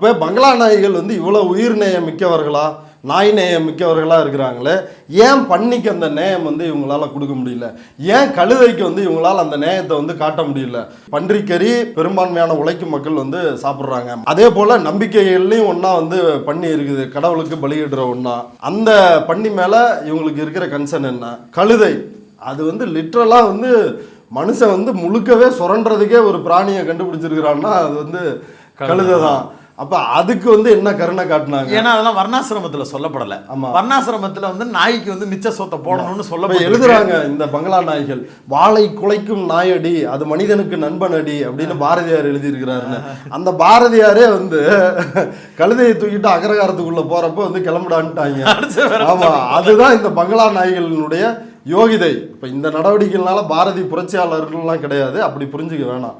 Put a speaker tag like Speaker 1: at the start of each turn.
Speaker 1: இப்போ பங்களா நாய்கள் வந்து இவ்வளோ உயிர் நேயம் மிக்கவர்களா, நாய் நேயம் மிக்கவர்களா இருக்கிறாங்களே, ஏன் பன்னிக்கு அந்த நேயம் வந்து இவங்களால கொடுக்க முடியல? ஏன் கழுதைக்கு வந்து இவங்களால அந்த நேயத்தை வந்து காட்ட முடியல? பன்றிக்கறி பெரும்பான்மையான உழைக்கும் மக்கள் வந்து சாப்பிட்றாங்க. அதே போல் நம்பிக்கைகள்லையும் ஒன்றா வந்து பன்னி இருக்குது, கடவுளுக்கு பலியிடுற ஒன்றா. அந்த பன்னி மேலே இவங்களுக்கு இருக்கிற கன்சர்ன் என்ன? கழுதை அது வந்து லிட்ரலாக வந்து மனுஷன் வந்து முழுக்கவே சுரண்டுறதுக்கே ஒரு பிராணியை கண்டுபிடிச்சிருக்கிறான்னா அது வந்து கழுதை தான். அப்ப அதுக்கு வந்து என்ன கருணை காட்டினாங்க?
Speaker 2: ஏன்னா அதெல்லாம் வர்ணாசிரமத்துல சொல்லப்படல.
Speaker 1: ஆமா,
Speaker 2: வர்ணாசிரமத்துல வந்து நாய்க்கு வந்து மிச்ச சொத்தை போடணும்னு சொல்ல
Speaker 1: எழுதுறாங்க இந்த பங்களா நாய்கள். வாளை குலைக்கும் நாயடி அது மனிதனுக்கு நண்பனடி அப்படின்னு பாரதியார் எழுதியிருக்கிறாருன்னு. அந்த பாரதியாரே வந்து கழுதையை தூக்கிட்டு அகரகாரத்துக்குள்ள போறப்ப வந்து கிளம்பிடான்ட்டாங்க. ஆமா, அதுதான் இந்த பங்களா நாய்களினுடைய யோகிதை. இப்ப இந்த நடவடிக்கைகள்னால பாரதி புரட்சியாளர்கள்லாம் கிடையாது, அப்படி புரிஞ்சுக்க வேணாம்.